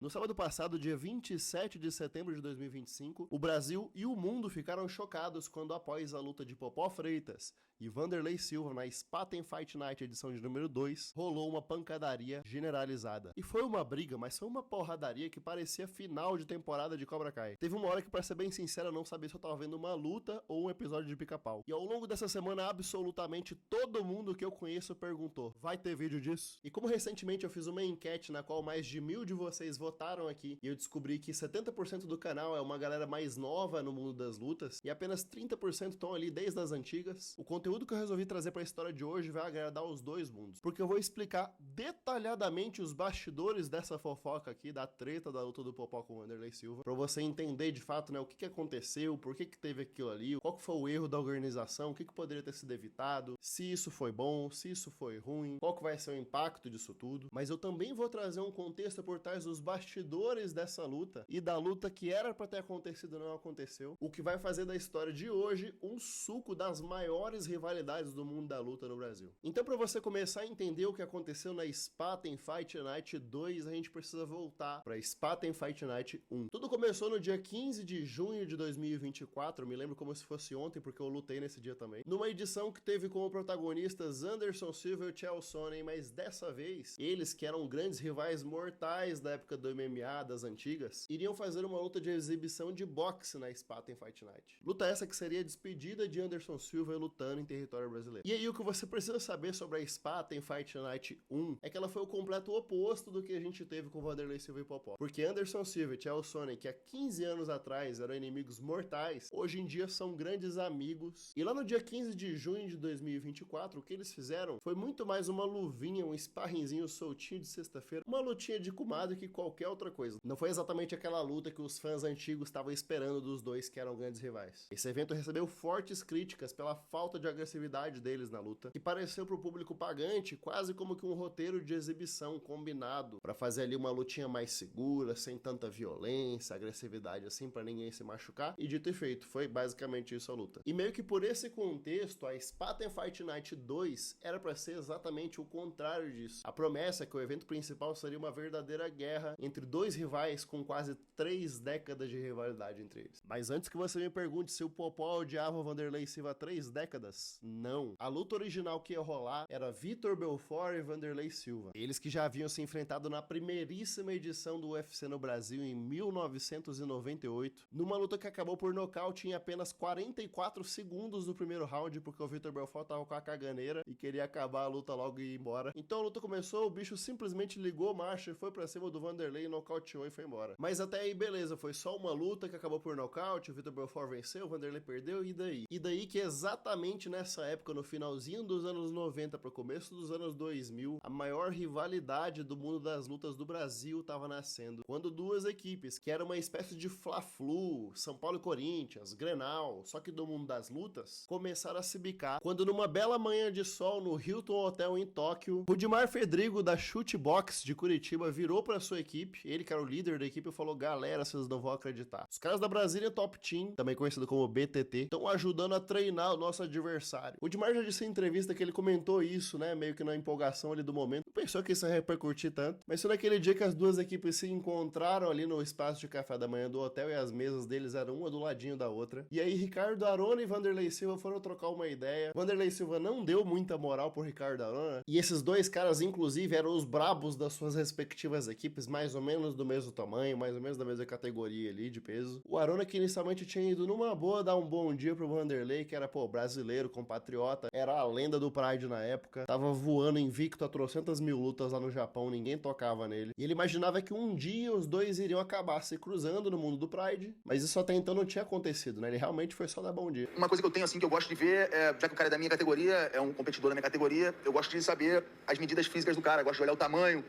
No sábado passado, dia 27 de setembro de 2025, o Brasil e o mundo ficaram chocados quando, após a luta de Popó Freitas e Wanderlei Silva na Spaten Fight Night edição de número 2, rolou uma pancadaria generalizada. E foi uma briga, mas foi uma porradaria que parecia final de temporada de Cobra Kai. Teve uma hora que, pra ser bem sincero, eu não sabia se eu tava vendo uma luta ou um episódio de Pica-Pau. E ao longo dessa semana, absolutamente todo mundo que eu conheço perguntou: vai ter vídeo disso? E como recentemente eu fiz uma enquete na qual mais de 1000 de vocês votaram aqui, e eu descobri que 70% do canal é uma galera mais nova no mundo das lutas, e apenas 30% estão ali desde as antigas, o conteúdo que eu resolvi trazer pra história de hoje vai agradar os dois mundos, porque eu vou explicar detalhadamente os bastidores dessa fofoca aqui, da treta da luta do Popó com o Wanderlei Silva, pra você entender de fato, né, o que aconteceu, por que teve aquilo ali, qual que foi o erro da organização, o que poderia ter sido evitado, se isso foi bom, se isso foi ruim, qual que vai ser o impacto disso tudo. Mas eu também vou trazer um contexto por trás dos bastidores dessa luta e da luta que era pra ter acontecido e não aconteceu, o que vai fazer da história de hoje um suco das maiores rivalidades do mundo da luta no Brasil. Então, pra você começar a entender o que aconteceu na Spaten Fight Night 2, a gente precisa voltar pra Spaten Fight Night 1. Tudo começou no dia 15 de junho de 2024, me lembro como se fosse ontem, porque eu lutei nesse dia também, numa edição que teve como protagonistas Anderson Silva e o Chael Sonnen, mas dessa vez, eles que eram grandes rivais mortais da época do MMA, das antigas, iriam fazer uma luta de exibição de boxe na Spaten Fight Night. Luta essa que seria a despedida de Anderson Silva lutando em território brasileiro. E aí o que você precisa saber sobre a Spaten Fight Night 1 é que ela foi o completo oposto do que a gente teve com Wanderlei Silva e Popó. Porque Anderson Silva e Chael Sonnen, que há 15 anos atrás eram inimigos mortais, hoje em dia são grandes amigos. E lá no dia 15 de junho de 2024, o que eles fizeram foi muito mais uma luvinha, um sparringzinho soltinho de sexta-feira, uma lutinha de comadre que qualquer outra coisa. Não foi exatamente aquela luta que os fãs antigos estavam esperando dos dois que eram grandes rivais. Esse evento recebeu fortes críticas pela falta de agressividade deles na luta, que pareceu pro público pagante quase como que um roteiro de exibição combinado pra fazer ali uma lutinha mais segura, sem tanta violência, agressividade assim, pra ninguém se machucar. E dito e feito, foi basicamente isso a luta. E meio que por esse contexto, a Spaten Fight Night 2 era pra ser exatamente o contrário disso. A promessa é que o evento principal seria uma verdadeira guerra entre dois rivais com quase 3 décadas de rivalidade entre eles. Mas antes que você me pergunte se o Popó odiava o Wanderlei Silva há 3 décadas, não. A luta original que ia rolar era Vitor Belfort e Wanderlei Silva. Eles que já haviam se enfrentado na primeiríssima edição do UFC no Brasil em 1998, numa luta que acabou por nocaute em apenas 44 segundos do primeiro round, porque o Vitor Belfort tava com a caganeira e queria acabar a luta logo e ir embora. Então a luta começou, o bicho simplesmente ligou marcha e foi pra cima do Wanderlei, nocauteou e foi embora. Mas até aí beleza, foi só uma luta que acabou por nocaute, o Vitor Belfort venceu, o Wanderlei perdeu, e daí? E daí que exatamente nessa época, no finalzinho dos anos 90 pro começo dos anos 2000, a maior rivalidade do mundo das lutas do Brasil tava nascendo, quando duas equipes, que era uma espécie de Fla-Flu, São Paulo e Corinthians, Grenal, só que do mundo das lutas, começaram a se bicar, quando numa bela manhã de sol no Hilton Hotel em Tóquio, Rudimar Fedrigo da Chute Box de Curitiba virou pra sua equipe, ele que era o líder da equipe, e falou: galera, vocês não vão acreditar, os caras da Brasília Top Team, também conhecido como BTT, estão ajudando a treinar o nosso adversário. O Rudimar já disse em entrevista que ele comentou isso, né, meio que na empolgação ali do momento, não pensou que isso ia repercutir tanto, mas foi naquele dia que as duas equipes se encontraram ali no espaço de café da manhã do hotel e as mesas deles eram uma do ladinho da outra, e aí Ricardo Arona e Wanderlei Silva foram trocar uma ideia. Wanderlei Silva não deu muita moral pro Ricardo Arona, e esses dois caras inclusive eram os brabos das suas respectivas equipes, mais ou menos do mesmo tamanho, mais ou menos da mesma categoria ali de peso. O Arona, que inicialmente tinha ido numa boa dar um bom dia pro Wanderlei, que era, pô, brasileiro, compatriota, era a lenda do Pride na época, tava voando invicto a trocentas mil lutas lá no Japão, ninguém tocava nele, e ele imaginava que um dia os dois iriam acabar se cruzando no mundo do Pride, mas isso até então não tinha acontecido, né, ele realmente foi só dar bom dia. Uma coisa que eu tenho, assim, que eu gosto de ver, já que o cara é da minha categoria, é um competidor da minha categoria, eu gosto de saber as medidas físicas do cara, eu gosto de olhar o tamanho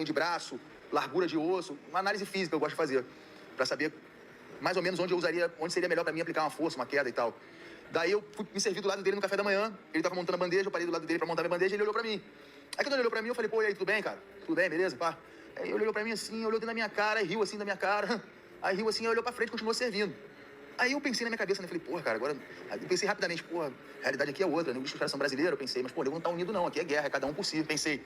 de braço, largura de osso, uma análise física eu gosto de fazer, pra saber mais ou menos onde seria melhor pra mim aplicar uma força, uma queda e tal. Daí eu fui me servir do lado dele no café da manhã, ele tava montando a bandeja, eu parei do lado dele pra montar minha bandeja e ele olhou pra mim. Aí quando ele olhou pra mim, eu falei: pô, e aí, tudo bem, cara? Tudo bem, beleza, pá? Aí ele olhou pra mim assim, olhou dentro da minha cara, riu assim da minha cara, aí riu assim, olhou pra frente e continuou servindo. Aí eu pensei na minha cabeça, né? Falei: porra, cara, agora... Aí eu pensei rapidamente: porra, a realidade aqui é outra, né? Os caras são brasileiros, eu pensei, mas, pô, eu não tá unido não, aqui é guerra, é cada um por si. Pensei: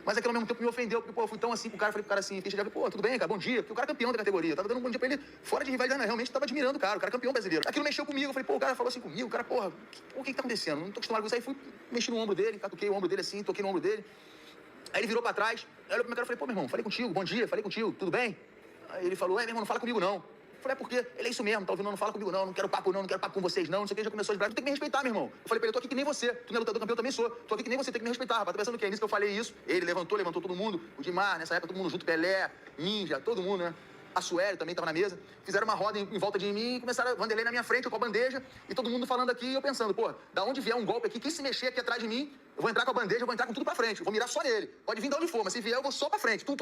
Mas aquilo ao mesmo tempo me ofendeu, porque, pô, eu fui tão assim pro cara, falei pro cara assim, pô, tudo bem, cara, bom dia, porque o cara é campeão da categoria, eu tava dando um bom dia pra ele, fora de rivalidade, mas realmente tava admirando o cara é campeão brasileiro. Aquilo mexeu comigo, eu falei, pô, o cara falou assim comigo, o cara, porra, o que tá acontecendo? Não tô acostumado com isso aí, fui mexi no ombro dele, catuquei o ombro dele assim, toquei no ombro dele, aí ele virou pra trás, aí olhou pro meu cara e falei, pô, meu irmão, falei contigo, bom dia, falei contigo, tudo bem? Aí ele falou, meu irmão, não fala comigo não. Eu falei, é porque ele é isso mesmo, tá ouvindo? Não fala comigo não quero papo não, não quero papo com vocês não sei o que, já começou a esbravar, tu tem que me respeitar, meu irmão. Eu falei pra ele, tô aqui que nem você, tu não é lutador campeão, eu também sou, tô aqui que nem você, tem que me respeitar, rapaz, tá pensando o quê? Nisso que eu falei isso, ele levantou todo mundo, o Dimar, nessa época todo mundo junto, Pelé, Ninja, todo mundo, né? A Sueli também tava na mesa, fizeram uma roda em volta de mim e começaram a Vanderlei na minha frente, com a bandeja, e todo mundo falando aqui, e eu pensando, pô, da onde vier um golpe aqui, quem se mexer aqui atrás de mim, eu vou entrar com a bandeja, eu vou entrar com tudo pra frente, eu vou mirar só nele, pode vir de onde for, mas se vier eu vou só pra frente, tum.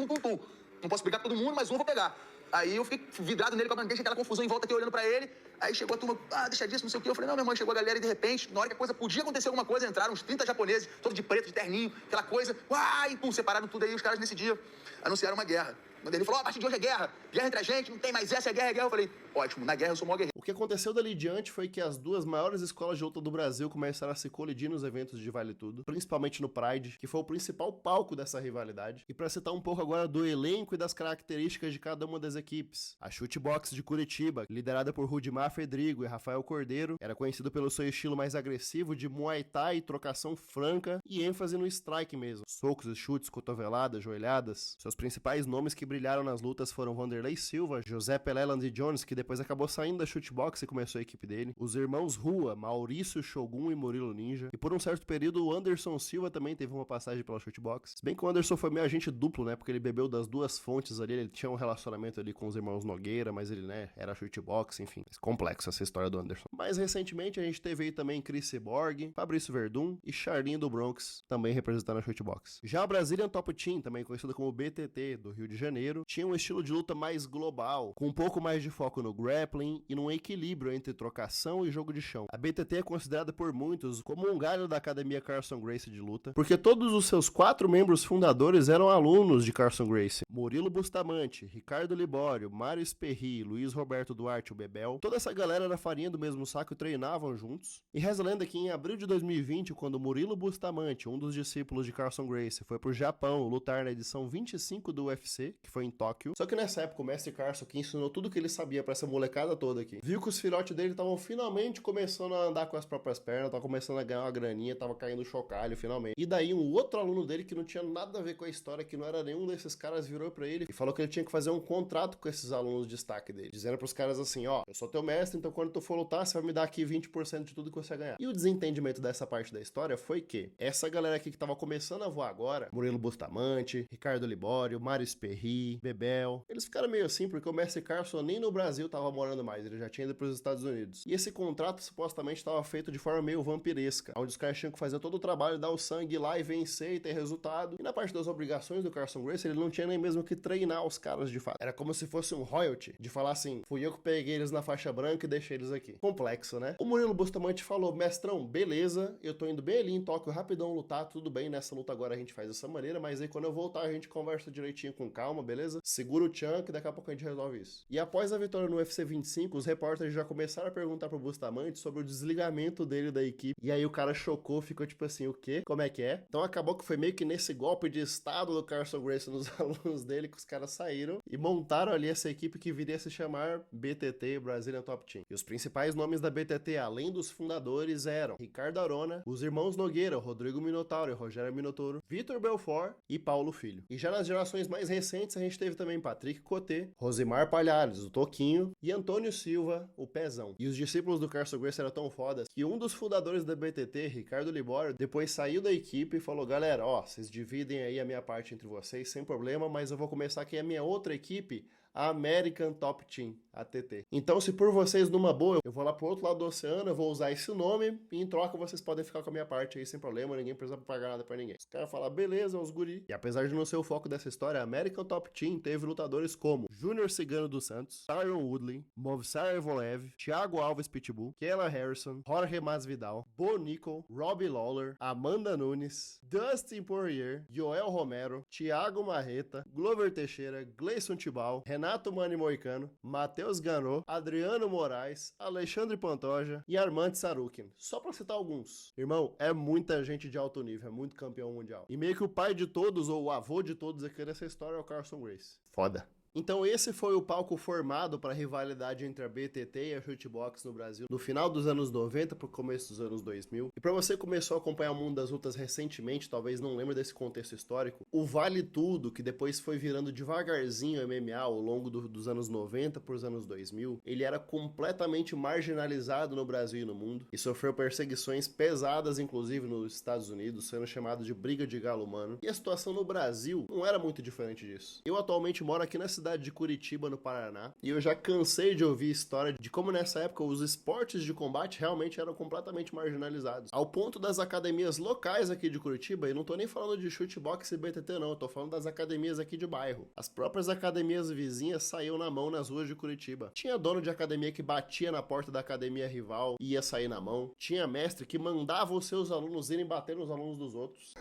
Não posso brigar com todo mundo, mas um eu vou pegar. Aí eu fiquei vidrado nele com a bandeja, aquela confusão em volta aqui, olhando pra ele. Aí chegou a turma, deixa disso, não sei o quê. Eu falei, não, meu irmão, chegou a galera e de repente, na hora que a coisa podia acontecer alguma coisa, entraram uns 30 japoneses, todos de preto, de terninho, aquela coisa. Uai, pum, separaram tudo aí. Os caras nesse dia anunciaram uma guerra. Ele falou, a partir de hoje é guerra entre a gente, não tem mais essa, é guerra. Eu falei, ótimo, na guerra eu sou o maior guerreiro. O que aconteceu dali em diante foi que as duas maiores escolas de luta do Brasil começaram a se colidir nos eventos de Vale Tudo, principalmente no Pride, que foi o principal palco dessa rivalidade. E pra citar um pouco agora do elenco e das características de cada uma das equipes. A Chutebox de Curitiba, liderada por Rudimar Fedrigo e Rafael Cordeiro, era conhecido pelo seu estilo mais agressivo de Muay Thai, trocação franca e ênfase no strike mesmo. Socos e chutes, cotoveladas, joelhadas. Seus principais nomes que brilharam nas lutas foram Vanderlei Silva, José Pelé Landy Jones, que depois acabou saindo da Chutebox e começou a equipe dele, os irmãos Rua, Maurício Shogun e Murilo Ninja, e por um certo período o Anderson Silva também teve uma passagem pela Chutebox. Se bem que o Anderson foi meio agente duplo, né, porque ele bebeu das duas fontes ali, ele tinha um relacionamento ali com os irmãos Nogueira, mas ele, né, era Chutebox, enfim, complexa essa história do Anderson. Mais recentemente a gente teve aí também Chris Cyborg, Fabrício Verdun e Charlinho do Bronx, também representando a Chutebox. Já a Brazilian Top Team, também conhecida como BTT, do Rio de Janeiro, tinha um estilo de luta mais global, com um pouco mais de foco no grappling e num equilíbrio entre trocação e jogo de chão. A BTT é considerada por muitos como um galho da academia Carlson Gracie de luta, porque todos os seus 4 membros fundadores eram alunos de Carlson Gracie. Murilo Bustamante, Ricardo Libório, Mário Sperry, Luiz Roberto Duarte, o Bebel, toda essa galera era farinha do mesmo saco e treinavam juntos. E reza a lenda que em abril de 2020, quando Murilo Bustamante, um dos discípulos de Carlson Gracie, foi pro Japão lutar na edição 25 do UFC, que foi em Tóquio, só que nessa época o mestre Carlson, que ensinou tudo que ele sabia pra essa molecada toda aqui, viu que os filhotes dele estavam finalmente começando a andar com as próprias pernas, tava começando a ganhar uma graninha, tava caindo chocalho finalmente. E daí um outro aluno dele que não tinha nada a ver com a história, que não era nenhum desses caras, virou pra ele e falou que ele tinha que fazer um contrato com esses alunos de destaque dele, dizendo pros caras assim, ó, eu sou teu mestre, então quando tu for lutar, você vai me dar aqui 20% de tudo que você ganhar. E o desentendimento dessa parte da história foi que essa galera aqui que tava começando a voar agora, Murilo Bustamante, Ricardo Libório, Mário Sperry, Bebel, eles ficaram meio assim porque o mestre Carlson nem no Brasil tava morando mais, ele já tinha ido pros Estados Unidos. E esse contrato supostamente estava feito de forma meio vampiresca, onde os caras tinham que fazer todo o trabalho, dar o sangue lá e vencer e ter resultado. E na parte das obrigações do Carlson Gracie, ele não tinha nem mesmo que treinar os caras de fato. Era como se fosse um royalty, de falar assim, fui eu que peguei eles na faixa branca e deixei eles aqui. Complexo, né? O Murilo Bustamante falou, mestrão, beleza, eu tô indo bem ali em Tóquio, rapidão lutar, tudo bem, nessa luta agora a gente faz dessa maneira, mas aí quando eu voltar a gente conversa direitinho com calma, beleza? Segura o tchan que daqui a pouco a gente resolve isso. E após a vitória no UFC 25, os repórteres já começaram a perguntar pro Bustamante sobre o desligamento dele da equipe, e aí o cara chocou, ficou tipo assim, o quê? Como é que é? Então acabou que foi meio que nesse golpe de estado do Carlson Gracie nos alunos dele que os caras saíram e montaram ali essa equipe que viria a se chamar BTT, Brazilian Top Team. E os principais nomes da BTT, além dos fundadores, eram Ricardo Arona, os irmãos Nogueira, Rodrigo Minotauro e Rogério Minotouro, Vitor Belfort e Paulo Filho. E já nas gerações mais recentes a gente teve também Patrick Coté, Rosimar Palhares, o Toquinho, e Antônio Silva, o Pezão. E os discípulos do Carlson Gracie eram tão fodas que um dos fundadores da BTT, Ricardo Libório, depois saiu da equipe e falou, galera, ó, vocês dividem aí a minha parte entre vocês sem problema, mas eu vou começar aqui a minha outra equipe, a American Top Team, ATT. Então, se por vocês numa boa, eu vou lá pro outro lado do oceano, eu vou usar esse nome e em troca vocês podem ficar com a minha parte aí sem problema, ninguém precisa pagar nada pra ninguém. Os caras falam, beleza, os guri. E apesar de não ser o foco dessa história, a American Top Team teve lutadores como Júnior Cigano dos Santos, Tyron Woodley, Movsar Evolev, Thiago Alves Pitbull, Kayla Harrison, Jorge Masvidal, Bo Nickel, Robbie Lawler, Amanda Nunes, Dustin Poirier, Joel Romero, Thiago Marreta, Glover Teixeira, Gleison Tibau, Renato Renato Mani Moicano, Matheus Ganot, Adriano Moraes, Alexandre Pantoja e Armand Sarukin. Só pra citar alguns. Irmão, é muita gente de alto nível, é muito campeão mundial. E meio que o pai de todos, ou o avô de todos aqui nessa história é o Carson Gracie. Foda. Então esse foi o palco formado para a rivalidade entre a BTT e a Shootbox no Brasil no final dos anos 90 para o começo dos anos 2000. E para você que começou a acompanhar o mundo das lutas recentemente, talvez não lembre desse contexto histórico, o Vale Tudo, que depois foi virando devagarzinho MMA ao longo dos anos 90 para os anos 2000, ele era completamente marginalizado no Brasil e no mundo e sofreu perseguições pesadas, inclusive nos Estados Unidos, sendo chamado de briga de galo humano. E a situação no Brasil não era muito diferente disso. Eu atualmente moro aqui na cidade de Curitiba, no Paraná, e eu já cansei de ouvir história de como nessa época os esportes de combate realmente eram completamente marginalizados, ao ponto das academias locais aqui de Curitiba, e não tô nem falando de shootbox e BTT não, eu tô falando das academias aqui de bairro. As próprias academias vizinhas saíam na mão nas ruas de Curitiba. Tinha dono de academia que batia na porta da academia rival e ia sair na mão. Tinha mestre que mandava os seus alunos irem bater nos alunos dos outros.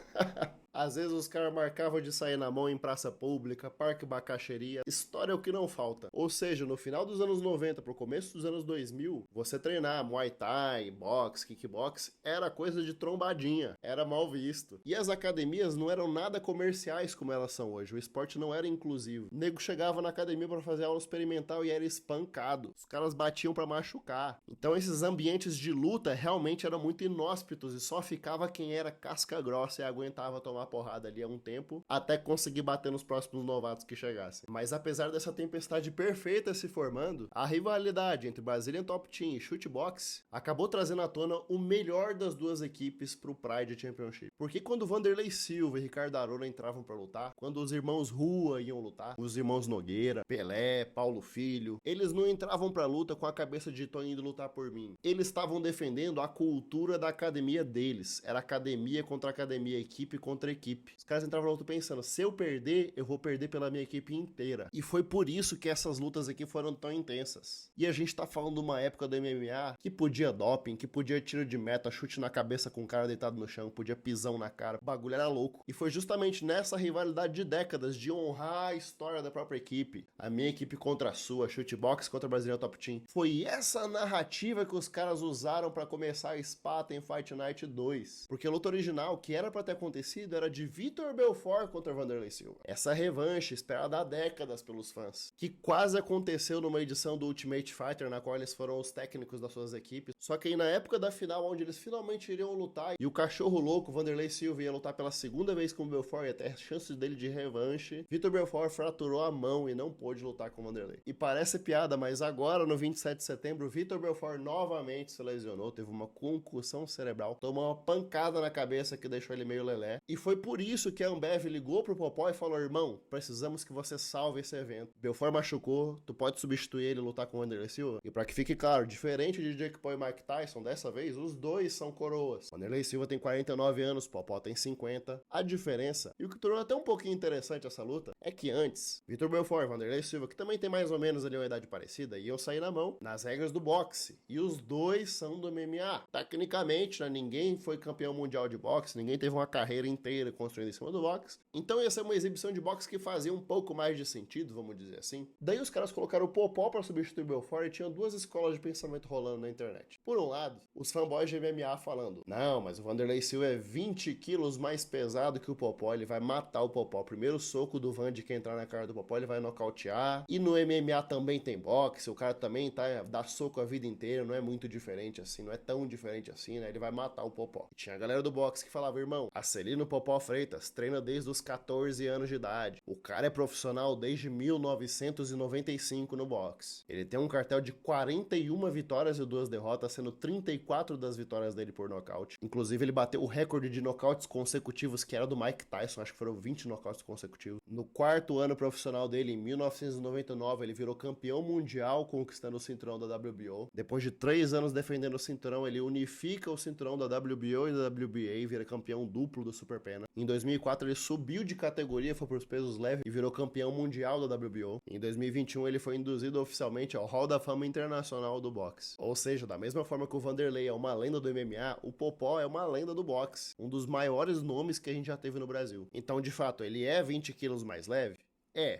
Às vezes os caras marcavam de sair na mão em praça pública, parque bacaxeria, história é o que não falta. Ou seja, no final dos anos 90 pro começo dos anos 2000, você treinar Muay Thai, boxe, kickbox, era coisa de trombadinha, era mal visto. E as academias não eram nada comerciais como elas são hoje, o esporte não era inclusivo. O nego chegava na academia para fazer aula experimental e era espancado. Os caras batiam para machucar. Então esses ambientes de luta realmente eram muito inóspitos e só ficava quem era casca grossa e aguentava tomar porrada ali há um tempo, até conseguir bater nos próximos novatos que chegassem. Mas apesar dessa tempestade perfeita se formando, a rivalidade entre Brazilian Top Team e Shootbox acabou trazendo à tona o melhor das duas equipes pro Pride Championship. Porque quando Vanderlei Silva e Ricardo Arona entravam pra lutar, quando os irmãos Rua iam lutar, os irmãos Nogueira, Pelé, Paulo Filho, eles não entravam pra luta com a cabeça de tô indo lutar por mim. Eles estavam defendendo a cultura da academia deles. Era academia contra academia, equipe contra equipe. Os caras entravam na luta pensando, se eu perder, eu vou perder pela minha equipe inteira. E foi por isso que essas lutas aqui foram tão intensas. E a gente tá falando de uma época do MMA que podia doping, que podia tiro de meta, chute na cabeça com o cara deitado no chão, podia pisão na cara. O bagulho era louco. E foi justamente nessa rivalidade de décadas de honrar a história da própria equipe. A minha equipe contra a sua, Shootbox contra a Brazilian Top Team. Foi essa narrativa que os caras usaram pra começar a Spaten Fight Night 2. Porque a luta original, que era pra ter acontecido, era de Vitor Belfort contra Vanderlei Silva. Essa revanche, esperada há décadas pelos fãs, que quase aconteceu numa edição do Ultimate Fighter, na qual eles foram os técnicos das suas equipes. Só que aí na época da final, onde eles finalmente iriam lutar, e o cachorro louco, Vanderlei Silva, ia lutar pela segunda vez com o Belfort, e até chances dele de revanche, Vitor Belfort fraturou a mão e não pôde lutar com o Vanderlei. E parece piada, mas agora, no 27 de setembro, Vitor Belfort novamente se lesionou, teve uma concussão cerebral, tomou uma pancada na cabeça que deixou ele meio lelé, e foi por isso que a Ambev ligou pro Popó e falou, irmão, precisamos que você salve esse evento. Belfort machucou, tu pode substituir ele e lutar com o Vanderlei Silva? E pra que fique claro, diferente de Jake Paul e Mike Tyson, dessa vez, os dois são coroas. Vanderlei Silva tem 49 anos, Popó tem 50. A diferença, e o que tornou até um pouquinho interessante essa luta, é que antes, Vitor Belfort e Vanderlei Silva, que também tem mais ou menos ali uma idade parecida, iam sair na mão nas regras do boxe. E os dois são do MMA. Tecnicamente, né, ninguém foi campeão mundial de boxe, ninguém teve uma carreira inteira construída em cima do boxe. Então ia ser uma exibição de boxe que fazia um pouco mais de sentido, vamos dizer assim. Daí os caras colocaram o Popó pra substituir o Belfort e tinham duas escolas de pensamento rolando na internet. Por um lado, os fanboys de MMA falando, não, mas o Vanderlei Silva é 20 quilos mais pesado que o Popó, ele vai matar o Popó. O primeiro soco do Van de que entrar na cara do Popó, ele vai nocautear. E no MMA também tem boxe, o cara também dá soco a vida inteira, não é muito diferente assim, não é tão diferente assim, né? Ele vai matar o Popó. E tinha a galera do boxe que falava, irmão, Acelino Popó Freitas treina desde os 14 anos de idade. O cara é profissional desde 1995 no boxe. Ele tem um cartel de 41 vitórias e 2 derrotas, sendo 34 das vitórias dele por nocaute. Inclusive, ele bateu o recorde de nocautes consecutivos, que era do Mike Tyson, acho que foram 20 nocautes consecutivos. No quarto ano profissional dele, em 1999, ele virou campeão mundial, conquistando o cinturão da WBO. Depois de 3 anos defendendo o cinturão, ele unifica o cinturão da WBO e da WBA e vira campeão duplo do Super Pena. Em 2004, ele subiu de categoria, foi para os pesos leves e virou campeão mundial da WBO. Em 2021, ele foi induzido oficialmente ao Hall da Fama Internacional do boxe. Ou seja, da mesma forma que o Vanderlei é uma lenda do MMA, o Popó é uma lenda do boxe. Um dos maiores nomes que a gente já teve no Brasil. Então, de fato, ele é 20 quilos mais leve?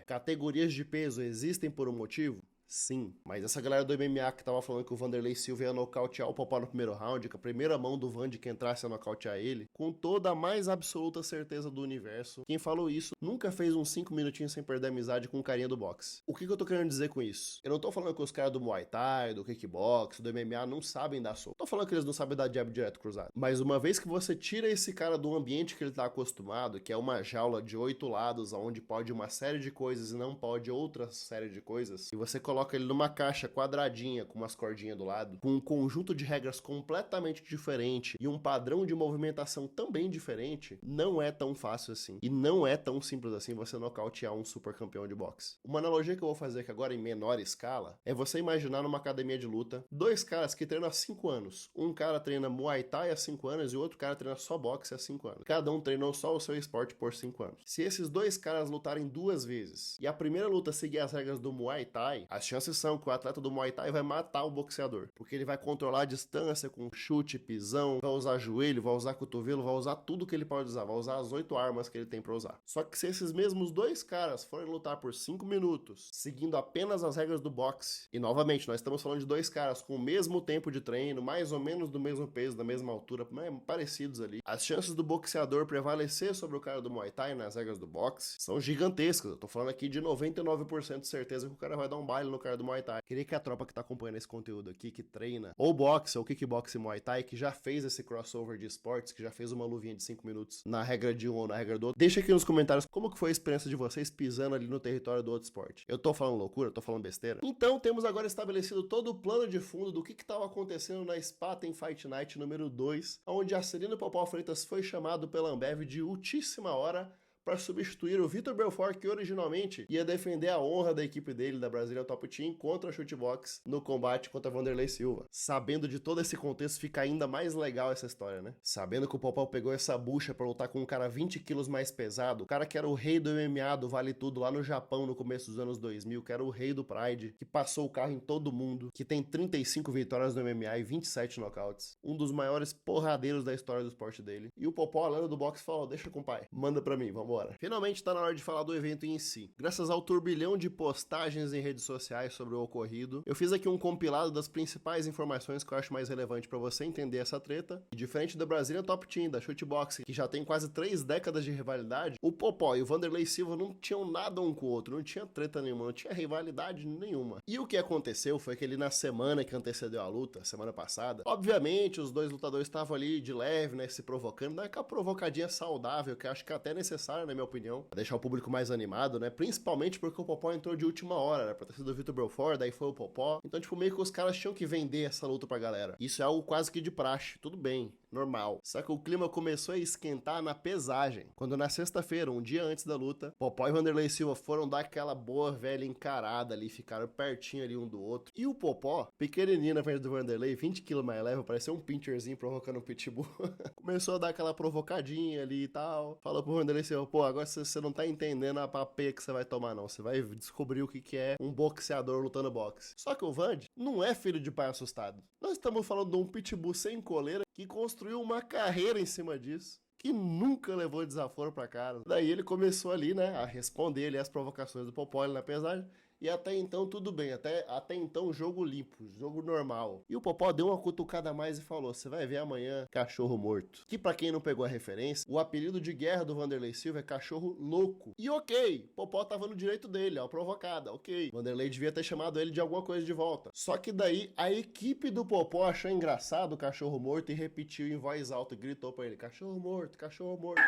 Categorias de peso existem por um motivo? Sim, mas essa galera do MMA que tava falando que o Vanderlei Silva ia nocautear o Popó no primeiro round, que a primeira mão do Vandy que entrasse a nocautear ele, com toda a mais absoluta certeza do universo, quem falou isso nunca fez uns 5 minutinhos sem perder a amizade com o carinha do boxe. O que eu tô querendo dizer com isso? Eu não tô falando que os caras do Muay Thai, do Kickbox, do MMA não sabem dar soco. Tô falando que eles não sabem dar jab direto cruzado. Mas uma vez que você tira esse cara do ambiente que ele tá acostumado, que é uma jaula de 8 lados, onde pode uma série de coisas e não pode outra série de coisas, e você coloca ele numa caixa quadradinha com umas cordinhas do lado, com um conjunto de regras completamente diferente e um padrão de movimentação também diferente, não é tão fácil assim. E não é tão simples assim você nocautear um super campeão de boxe. Uma analogia que eu vou fazer aqui agora em menor escala é você imaginar numa academia de luta 2 caras que treinam há 5 anos. Um cara treina Muay Thai há 5 anos e o outro cara treina só boxe há 5 anos. Cada um treinou só o seu esporte por 5 anos. Se esses 2 caras lutarem 2 vezes e a primeira luta seguir as regras do Muay Thai, as chances são que o atleta do Muay Thai vai matar o boxeador, porque ele vai controlar a distância com chute, pisão, vai usar joelho, vai usar cotovelo, vai usar tudo que ele pode usar, vai usar as 8 armas que ele tem pra usar. Só que se esses mesmos 2 caras forem lutar por 5 minutos, seguindo apenas as regras do boxe, e novamente, nós estamos falando de 2 caras com o mesmo tempo de treino, mais ou menos do mesmo peso, da mesma altura, parecidos ali, as chances do boxeador prevalecer sobre o cara do Muay Thai nas regras do boxe são gigantescas. Eu tô falando aqui de 99% de certeza que o cara vai dar um baile no cara do Muay Thai. Queria que a tropa que tá acompanhando esse conteúdo aqui, que treina ou boxe ou kickbox e Muay Thai, que já fez esse crossover de esportes, que já fez uma luvinha de 5 minutos na regra de um ou na regra do outro, deixa aqui nos comentários como que foi a experiência de vocês pisando ali no território do outro esporte. Eu tô falando loucura? Eu tô falando besteira? Então temos agora estabelecido todo o plano de fundo do que tava acontecendo na Spaten Fight Night número 2, onde Acelino Popó Freitas foi chamado pela Ambev de ultíssima hora para substituir o Vitor Belfort, que originalmente ia defender a honra da equipe dele, da Brasília Top Team, contra a Shootbox no combate contra Vanderlei Silva. Sabendo de todo esse contexto, fica ainda mais legal essa história, né? Sabendo que o Popó pegou essa bucha para lutar com um cara 20 quilos mais pesado, o cara que era o rei do MMA, do Vale Tudo, lá no Japão, no começo dos anos 2000, que era o rei do Pride, que passou o carro em todo mundo, que tem 35 vitórias no MMA e 27 nocautes. Um dos maiores porradeiros da história do esporte dele. E o Popó, a lenda do boxe, falou, deixa com o pai, manda pra mim, vambora. Finalmente tá na hora de falar do evento em si. Graças ao turbilhão de postagens em redes sociais sobre o ocorrido, eu fiz aqui um compilado das principais informações que eu acho mais relevante pra você entender essa treta. E diferente da Brasília Top Team, da Shootbox, que já tem quase 3 décadas de rivalidade, o Popó e o Vanderlei Silva não tinham nada um com o outro, não tinha treta nenhuma, não tinha rivalidade nenhuma. E o que aconteceu foi que ali na semana que antecedeu a luta, semana passada, obviamente os dois lutadores estavam ali de leve, né, se provocando, dá aquela provocadinha saudável, que eu acho que é até necessária, na minha opinião, pra deixar o público mais animado, né? Principalmente porque o Popó entrou de última hora, né? Pra ter sido o Vitor Belfort, daí foi o Popó. Então, tipo, meio que os caras tinham que vender essa luta pra galera. Isso é algo quase que de praxe, tudo bem, normal. Só que o clima começou a esquentar na pesagem. Quando na sexta-feira, um dia antes da luta, Popó e Vanderlei Silva foram dar aquela boa velha encarada ali, ficaram pertinho ali um do outro. E o Popó, pequenininho na frente do Vanderlei, 20 kg mais leve, parecia um pincherzinho provocando um pitbull. Começou a dar aquela provocadinha ali e tal. Falou pro Vanderlei Silva, pô, agora você não tá entendendo a papeia que você vai tomar, não. Você vai descobrir o que é um boxeador lutando boxe. Só que o Vandy não é filho de pai assustado. Nós estamos falando de um pitbull sem coleira que construiu uma carreira em cima disso, que nunca levou desaforo pra cara. Daí ele começou ali, né, a responder ali as provocações do Popó ali na pesagem. E até então tudo bem, até então jogo limpo, jogo normal. E o Popó deu uma cutucada a mais e falou, você vai ver amanhã cachorro morto. Que pra quem não pegou a referência, o apelido de guerra do Vanderlei Silva é cachorro louco. E ok, Popó tava no direito dele, ó, provocada, ok. Vanderlei devia ter chamado ele de alguma coisa de volta. Só que daí a equipe do Popó achou engraçado o cachorro morto e repetiu em voz alta e gritou pra ele, cachorro morto, cachorro morto.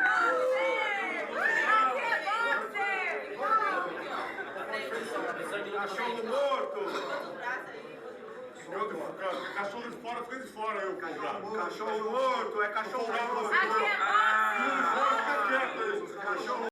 Cachorro morto! Cachorro de fora, fica de fora eu, cachorro morto, é cachorro morto!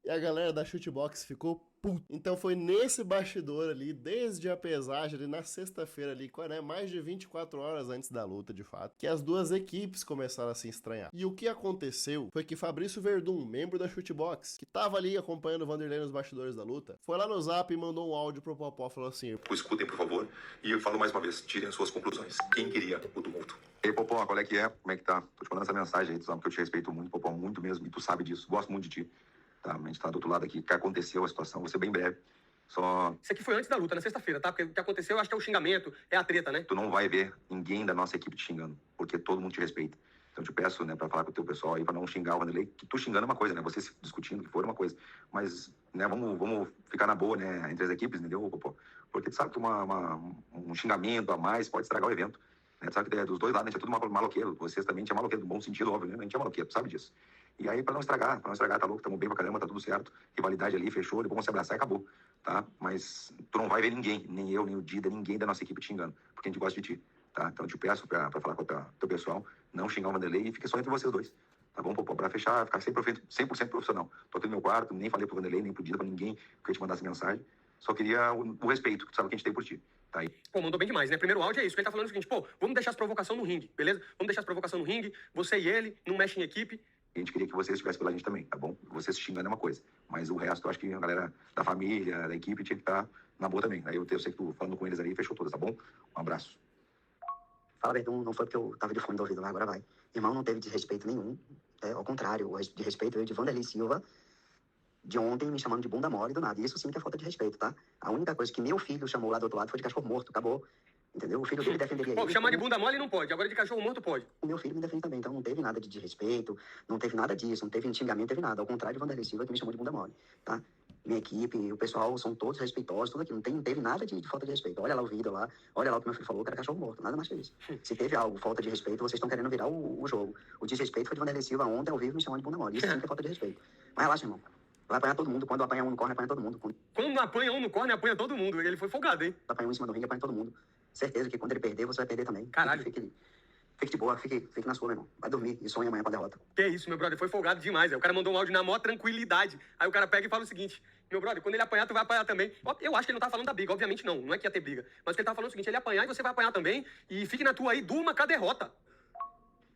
E a galera da Shootbox ficou puta. Então foi nesse bastidor ali, desde a pesagem ali na sexta-feira ali, né, mais de 24 horas antes da luta, de fato, que as duas equipes começaram a se estranhar. E o que aconteceu foi que Fabrício Verdun, membro da Shootbox, que tava ali acompanhando o Vanderlei nos bastidores da luta, foi lá no Zap e mandou um áudio pro Popó, falou assim, escutem, por favor, e eu falo mais uma vez, tirem as suas conclusões. Quem queria o tumulto? Ei, Popó, qual é que é? Como é que tá? Tô te mandando essa mensagem aí, tu sabe que eu te respeito muito, Popó, muito mesmo, e tu sabe disso. Gosto muito de ti. tá? A gente tá do outro lado aqui, que aconteceu a situação, vou ser bem breve. Só Isso aqui foi antes da luta, na sexta-feira, tá? Porque o que aconteceu, eu acho que é o xingamento, é a treta, né? tu não vai ver ninguém da nossa equipe te xingando, porque todo mundo te respeita. Então, eu te peço, né, pra falar com o teu pessoal aí, pra não xingar o Vanderlei, que tu xingando é uma coisa, né, você se discutindo, que for uma coisa, mas, né, vamos ficar na boa, né, entre as equipes, entendeu, Popó? Porque tu sabe que um xingamento a mais pode estragar o evento, né, tu sabe que dos dois lados a gente é tudo maloqueiro, vocês também tinham maloqueiro, no bom sentido, óbvio, né, a gente é maloqueiro, tu sabe disso. E aí, pra não estragar, tá louco, tamo bem pra caramba, tá tudo certo, rivalidade ali, fechou, depois vamos se abraçar e acabou, tá? Mas tu não vai ver ninguém, nem eu, nem o Dida, ninguém da nossa equipe te xingando, porque a gente gosta de ti. Tá? Então eu te peço pra falar com o teu pessoal, não xingar o Vanderlei e fica só entre vocês dois. Tá bom, Popó? Pra fechar, ficar 100% profissional. Tô aqui no meu quarto, nem falei pro Vanderlei, nem pro Dida, pra ninguém que eu te mandasse mensagem. Só queria o respeito, que tu sabe que a gente tem por ti. Tá aí. Pô, mandou bem demais, né? Primeiro áudio é isso, que ele tá falando o seguinte, pô, vamos deixar as provocações no ringue, beleza? Vamos deixar as provocações no ringue, você e ele, não mexem em equipe. A gente queria que vocês estivessem pela gente também, tá bom? Vocês se xingando é uma coisa. Mas o resto, eu acho que a galera da família, da equipe, tinha que estar na boa também. Aí eu sei que tu falando com eles ali, fechou todas, tá bom? Um abraço. Fala, Verdun, não foi porque eu tava de fone do ouvido, agora vai. Irmão, não teve desrespeito nenhum. Ao contrário, o de respeito veio de Vanderlei Silva, de ontem me chamando de bunda mole do nada. E isso sim que é falta de respeito, tá? A única coisa que meu filho chamou lá do outro lado foi de cachorro morto, acabou. Entendeu? O filho dele defenderia Pô, ele. chamar de bunda mole não pode, agora de cachorro morto pode. O meu filho me defende também, então não teve nada de desrespeito, não teve nada disso, não teve xingamento, não teve nada. Ao contrário de Vanderlei Silva, que me chamou de bunda mole, tá? Minha equipe, o pessoal são todos respeitosos, tudo aqui. Não teve nada de falta de respeito. Olha lá o vídeo lá, olha lá o que meu filho falou, que era cachorro morto, nada mais que isso. Se teve algo, falta de respeito, vocês estão querendo virar o jogo. O desrespeito foi de Vanderlei Silva ontem, ao vivo, me chamando de bunda mole. Isso sim que é falta de respeito. Mas relaxa, irmão. Vai apanhar todo mundo. Quando apanha um no corner, apanha todo mundo. Quando Quando apanha um no corner, apanha todo mundo. Ele foi folgado, hein? apanha um em cima do ringue, apanha todo mundo. Certeza que quando ele perder, você vai perder também. Caralho. Fique de boa, fique na sua, meu irmão. Vai dormir e sonha amanhã com a derrota. Que isso, meu brother, foi folgado demais. O cara mandou um áudio na maior tranquilidade. Aí o cara pega e fala o seguinte, meu brother, quando ele apanhar, tu vai apanhar também. Eu acho que ele não tá falando da briga, obviamente não. Não é que ia ter briga. Mas que ele tá falando o seguinte, ele apanhar e você vai apanhar também. E fique na tua aí, durma com a derrota.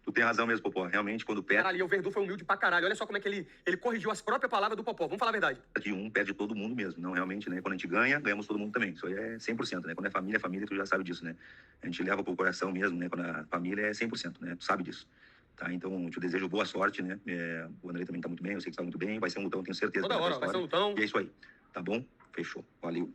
Tu tem razão mesmo, Popó. Realmente, quando perde Caralho, e o Verdun foi humilde pra caralho. Olha só como é que ele corrigiu as próprias palavras do Popó. Vamos falar a verdade. um, perde todo mundo mesmo. Não, realmente, né? Quando a gente ganha, ganhamos todo mundo também. Isso aí é 100%, né? Quando é família, tu já sabe disso, né? A gente leva pro coração mesmo, né? Quando a família é 100%, né? Tu sabe disso. Tá? Então, eu te desejo boa sorte, né? O André também tá muito bem, eu sei que tá muito bem. Vai ser um lutão, tenho certeza. Toda hora, vai ser um lutão. E é isso aí. Tá bom? Fechou. Valeu.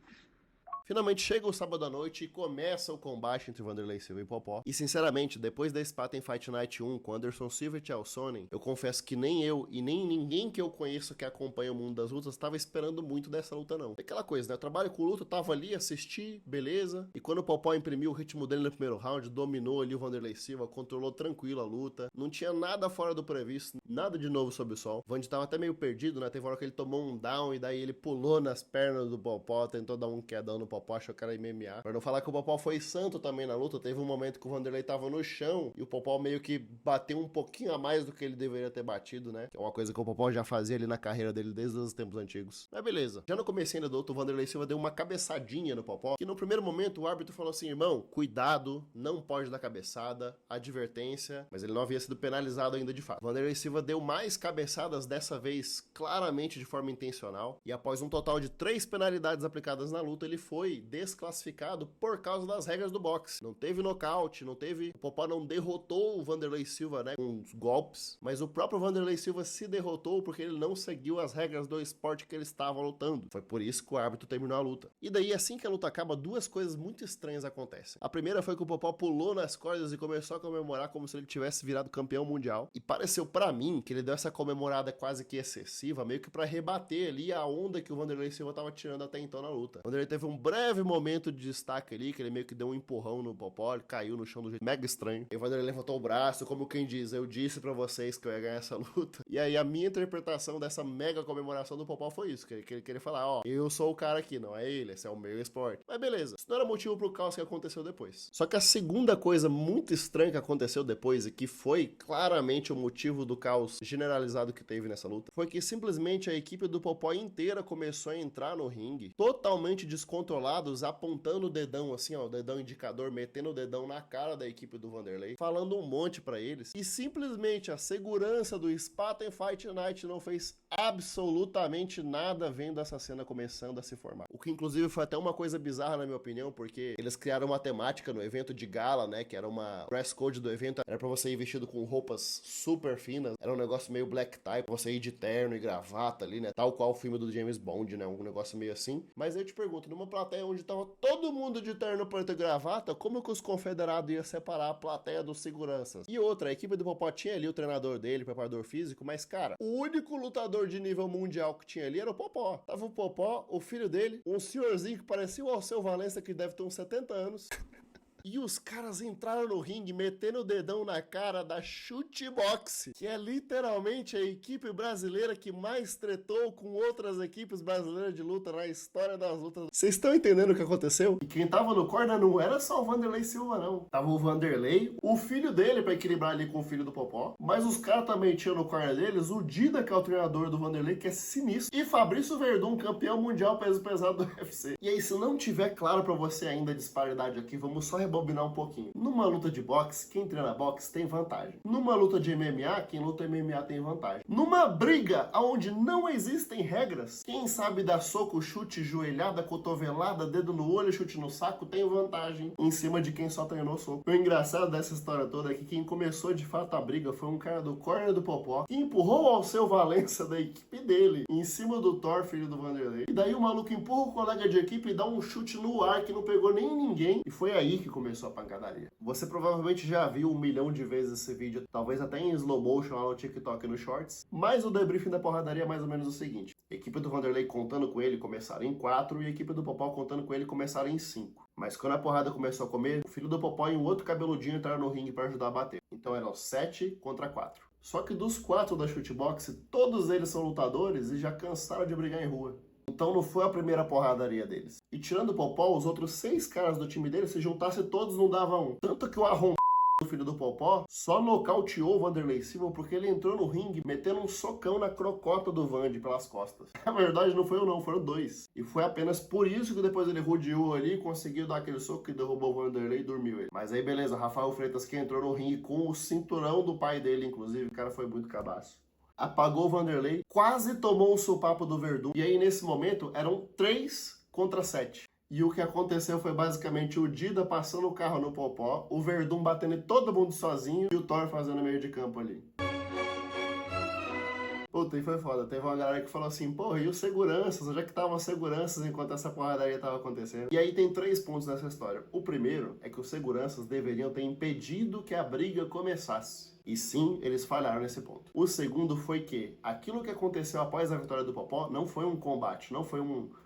Finalmente chega o sábado à noite e começa o combate entre Vanderlei Silva e Popó. E sinceramente, depois da Spaten Fight Night 1 com Anderson Silva e Chael Sonnen, eu confesso que nem eu e nem ninguém que eu conheço que acompanha o mundo das lutas estava esperando muito dessa luta não. É aquela coisa, né? Eu trabalho com luta, eu tava ali, assisti, beleza. E quando o Popó imprimiu o ritmo dele no primeiro round, dominou ali o Vanderlei Silva, controlou tranquilo a luta. Não tinha nada fora do previsto, nada de novo sob o sol. O Vandy tava até meio perdido, né? Teve uma hora que ele tomou um down e daí ele pulou nas pernas do Popó, tentou dar um quedão no Popó, achou que era MMA. Pra não falar que o Popó foi santo também na luta, teve um momento que o Vanderlei tava no chão e o Popó meio que bateu um pouquinho a mais do que ele deveria ter batido, né? Que é uma coisa que o Popó já fazia ali na carreira dele desde os tempos antigos. Mas beleza. Já no comecinho da luta, o Vanderlei Silva deu uma cabeçadinha no Popó, que no primeiro momento o árbitro falou assim, irmão, cuidado, não pode dar cabeçada, advertência, mas ele não havia sido penalizado ainda de fato. O Vanderlei Silva deu mais cabeçadas dessa vez claramente de forma intencional e após um total de 3 penalidades aplicadas na luta, ele foi desclassificado por causa das regras do boxe. Não teve nocaute, não teve... O Popó não derrotou o Vanderlei Silva, né, com os golpes, mas o próprio Vanderlei Silva se derrotou porque ele não seguiu as regras do esporte que ele estava lutando. Foi por isso que o árbitro terminou a luta. E daí, assim que a luta acaba, 2 coisas muito estranhas acontecem. A primeira foi que o Popó pulou nas cordas e começou a comemorar como se ele tivesse virado campeão mundial. E pareceu pra mim que ele deu essa comemorada quase que excessiva, meio que pra rebater ali a onda que o Vanderlei Silva tava tirando até então na luta. O Vanderlei teve um breve momento de destaque ali, que ele meio que deu um empurrão no Popó, ele caiu no chão do jeito mega estranho. E o Vanderlei levantou o braço, como quem diz, eu disse pra vocês que eu ia ganhar essa luta. E aí a minha interpretação dessa mega comemoração do Popó foi isso, que ele queria falar, ó, eu sou o cara aqui, não é ele, esse é o meu esporte. Mas beleza, isso não era motivo pro caos que aconteceu depois. Só que a segunda coisa muito estranha que aconteceu depois, e que foi claramente o motivo do caos generalizado que teve nessa luta, foi que simplesmente a equipe do Popó inteira começou a entrar no ringue, totalmente descontrolados, apontando o dedão assim, ó, o dedão indicador, metendo o dedão na cara da equipe do Vanderlei, falando um monte pra eles, e simplesmente a segurança do Spaten Fight Night não fez absolutamente nada vendo essa cena começando a se formar. O que inclusive foi até uma coisa bizarra na minha opinião, porque eles criaram uma temática no evento de gala, né, que era uma dress code do evento, era pra você ir vestido com roupas super finas, era um negócio meio black tie, pra você ir de terno e gravata ali, né, tal qual o filme do James Bond, né, um negócio meio assim. Mas eu te pergunto, numa plateia onde tava todo mundo de terno, preto e gravata, como que os confederados iam separar a plateia dos seguranças? E outra, a equipe do Popó tinha ali o treinador dele, o preparador físico, mas cara, o único lutador de nível mundial que tinha ali era o Popó. Tava o Popó, o filho dele, um senhorzinho que parecia o Alceu Valença, que deve ter uns 70 anos. E os caras entraram no ringue metendo o dedão na cara da Chute Boxe, que é literalmente a equipe brasileira que mais tretou com outras equipes brasileiras de luta na história das lutas. Vocês estão entendendo o que aconteceu? E quem tava no corner não era só o Vanderlei Silva, não. Tava o Vanderlei, o filho dele, pra equilibrar ali com o filho do Popó. Mas os caras também tinham no corner deles o Dida, que é o treinador do Vanderlei, que é sinistro. E Fabrício Verdun, campeão mundial peso pesado do UFC. E aí, se não tiver claro pra você ainda a disparidade aqui, vamos só rebobinar um pouquinho. Numa luta de boxe, quem treina boxe tem vantagem. Numa luta de MMA, quem luta MMA tem vantagem. Numa briga onde não existem regras, quem sabe dar soco, chute, joelhada, cotovelada, dedo no olho, chute no saco, tem vantagem em cima de quem só treinou soco. O engraçado dessa história toda é que quem começou de fato a briga foi um cara do corner do Popó, que empurrou o Alceu Valença da equipe dele em cima do Thor, filho do Vanderlei. E daí o maluco empurra o colega de equipe e dá um chute no ar que não pegou nem ninguém. E foi aí que começou a pancadaria. Você provavelmente já viu 1 milhão de vezes esse vídeo, talvez até em slow motion lá no TikTok e no Shorts, mas o debriefing da porradaria é mais ou menos o seguinte: a equipe do Vanderlei contando com ele começaram em 4 e a equipe do Popó contando com ele começaram em 5. Mas quando a porrada começou a comer, o filho do Popó e um outro cabeludinho entraram no ringue para ajudar a bater. Então eram 7 contra 4. Só que dos 4 da chutebox, todos eles são lutadores e já cansaram de brigar em rua. Então não foi a primeira porradaria deles. E tirando o Popó, os outros 6 caras do time dele, se juntasse todos, não dava um. Tanto que o arrombado do filho do Popó só nocauteou o Vanderlei Silva porque ele entrou no ringue metendo um socão na crocota do Vandy pelas costas. Na verdade não foi um não, foram 2. E foi apenas por isso que depois ele rodeou ali e conseguiu dar aquele soco que derrubou o Vanderlei e dormiu ele. Mas aí beleza, Rafael Freitas que entrou no ringue com o cinturão do pai dele, inclusive, o cara foi muito cabaço. Apagou o Vanderlei, quase tomou um sopapo do Verdun. E aí, nesse momento, eram 3 contra 7. E o que aconteceu foi basicamente o Dida passando o carro no Popó, o Verdun batendo em todo mundo sozinho e o Thor fazendo meio de campo ali. Puta, e foi foda. Teve uma galera que falou assim, porra, e os seguranças? Onde é que estavam as seguranças enquanto essa porradaria tava acontecendo? E aí tem 3 pontos nessa história. O primeiro é que os seguranças deveriam ter impedido que a briga começasse. E sim, eles falharam nesse ponto. O segundo foi que aquilo que aconteceu após a vitória do Popó não foi um combate, não foi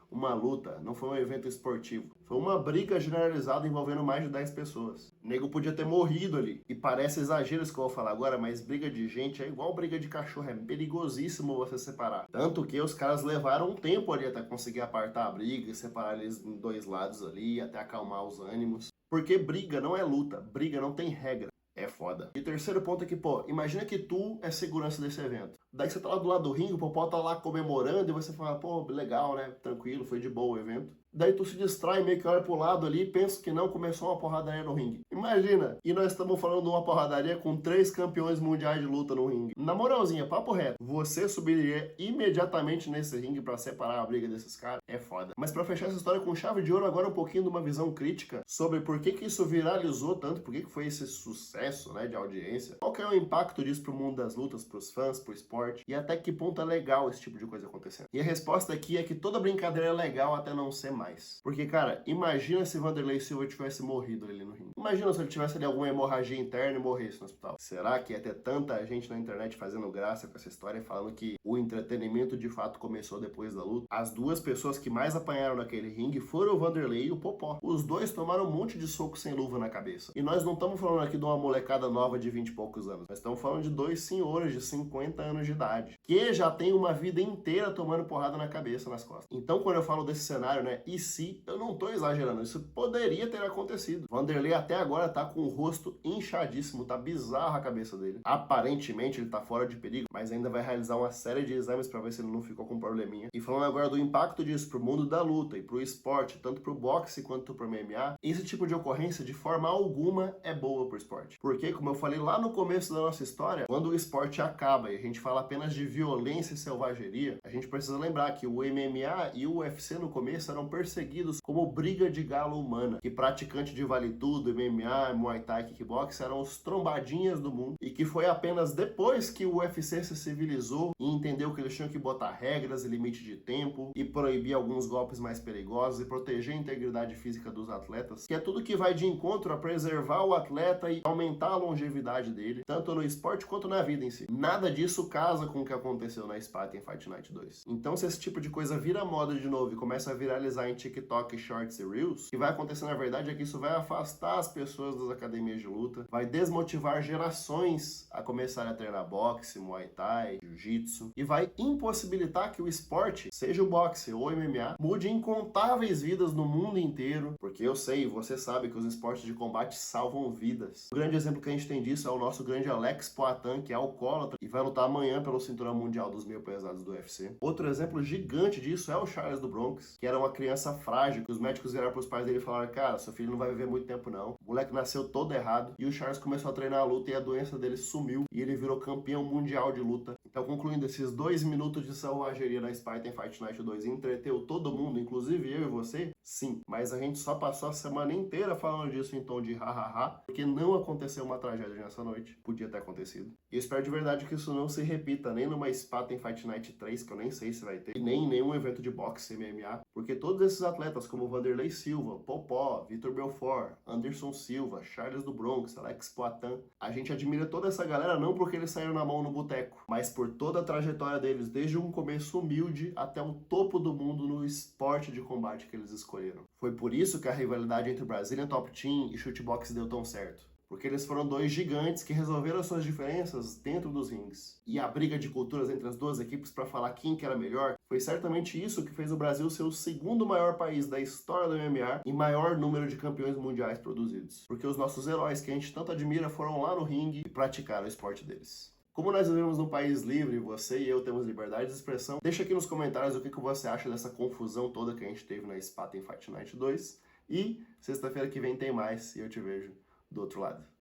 uma luta, não foi um evento esportivo. Foi uma briga generalizada envolvendo mais de 10 pessoas. O nego podia ter morrido ali. E parece exagero isso que eu vou falar agora, mas briga de gente é igual briga de cachorro. É perigosíssimo você separar. Tanto que os caras levaram um tempo ali até conseguir apartar a briga e separar eles em 2 lados ali, até acalmar os ânimos. Porque briga não é luta, briga não tem regra. É foda. E o terceiro ponto é que, pô, imagina que tu é segurança desse evento. Daí você tá lá do lado do ringue, o Popó tá lá comemorando e você fala, pô, legal, né? Tranquilo, foi de boa o evento. Daí tu se distrai, meio que olha pro lado ali e pensa que não, começou uma porradaria no ringue. Imagina, e nós estamos falando de uma porradaria com 3 campeões mundiais de luta no ringue. Na moralzinha, papo reto, você subiria imediatamente nesse ringue pra separar a briga desses caras? É foda. Mas pra fechar essa história com chave de ouro, agora um pouquinho de uma visão crítica sobre por que isso viralizou tanto, por que foi esse sucesso, né, de audiência. Qual que é o impacto disso pro mundo das lutas, pros fãs, pro esporte, e até que ponto é legal esse tipo de coisa acontecendo. E a resposta aqui é que toda brincadeira é legal até não ser mais. Porque, cara, imagina se Vanderlei Silva tivesse morrido ali no ringue. Imagina se ele tivesse ali alguma hemorragia interna e morresse no hospital. Será que ia ter tanta gente na internet fazendo graça com essa história, falando que o entretenimento de fato começou depois da luta? As 2 pessoas que mais apanharam naquele ringue foram o Vanderlei e o Popó. Os 2 tomaram um monte de soco sem luva na cabeça. E nós não estamos falando aqui de uma molecada nova de 20 e poucos anos. Nós estamos falando de 2 senhores de 50 anos de idade, que já tem uma vida inteira tomando porrada na cabeça, nas costas. Então, quando eu falo desse cenário, né, e se, eu não tô exagerando, isso poderia ter acontecido. Vanderlei até até agora tá com o rosto inchadíssimo, tá bizarra a cabeça dele. Aparentemente ele tá fora de perigo, mas ainda vai realizar uma série de exames pra ver se ele não ficou com probleminha. E falando agora do impacto disso pro mundo da luta e pro esporte, tanto pro boxe quanto pro MMA, esse tipo de ocorrência de forma alguma é boa pro esporte. Porque, como eu falei lá no começo da nossa história, quando o esporte acaba e a gente fala apenas de violência e selvageria, a gente precisa lembrar que o MMA e o UFC no começo eram perseguidos como briga de galo humana, que praticante de vale tudo, MMA, Muay Thai, Kickbox eram os trombadinhas do mundo, e que foi apenas depois que o UFC se civilizou e entendeu que eles tinham que botar regras e limite de tempo e proibir alguns golpes mais perigosos e proteger a integridade física dos atletas, que é tudo que vai de encontro a preservar o atleta e aumentar a longevidade dele, tanto no esporte quanto na vida em si. Nada disso casa com o que aconteceu na Spartan Fight Night 2. Então, se esse tipo de coisa vira moda de novo e começa a viralizar em TikTok, Shorts e Reels, o que vai acontecer na verdade é que isso vai afastar as pessoas das academias de luta, vai desmotivar gerações a começarem a treinar boxe, Muay Thai, Jiu-Jitsu, e vai impossibilitar que o esporte, seja o boxe ou o MMA, mude incontáveis vidas no mundo inteiro, porque eu sei, você sabe que os esportes de combate salvam vidas. O grande exemplo que a gente tem disso é o nosso grande Alex Poatan, que é alcoólatra e vai lutar amanhã pelo cinturão mundial dos meio pesados do UFC. Outro exemplo gigante disso é o Charles do Bronx, que era uma criança frágil, que os médicos viraram pros pais dele e falaram: cara, seu filho não vai viver muito tempo não. O moleque nasceu todo errado, e o Charles começou a treinar a luta e a doença dele sumiu, e ele virou campeão mundial de luta. Então, concluindo, esses 2 minutos de selvageria na Spartan Fight Night 2 entreteu todo mundo, inclusive eu e você? Sim, mas a gente só passou a semana inteira falando disso em tom de hahaha, porque não aconteceu uma tragédia nessa noite. Podia ter acontecido. E eu espero de verdade que isso não se repita nem numa Spartan Fight Night 3, que eu nem sei se vai ter, e nem em nenhum evento de boxe MMA, porque todos esses atletas como Vanderlei Silva, Popó, Vitor Belfort, Anderson Silva, Charles do Bronx, Alex Poatan, a gente admira toda essa galera não porque eles saíram na mão no boteco, mas por toda a trajetória deles, desde um começo humilde até o topo do mundo no esporte de combate que eles escolheram. Foi por isso que a rivalidade entre Brazilian Top Team e Shootbox deu tão certo. Porque eles foram dois gigantes que resolveram suas diferenças dentro dos rings. E a briga de culturas entre as duas equipes para falar quem que era melhor foi certamente isso que fez o Brasil ser o segundo maior país da história do MMA e maior número de campeões mundiais produzidos. Porque os nossos heróis que a gente tanto admira foram lá no ringue e praticaram o esporte deles. Como nós vivemos num país livre, você e eu temos liberdade de expressão, deixa aqui nos comentários o que você acha dessa confusão toda que a gente teve na Spartan Fight Night 2. E sexta-feira que vem tem mais e eu te vejo do outro lado.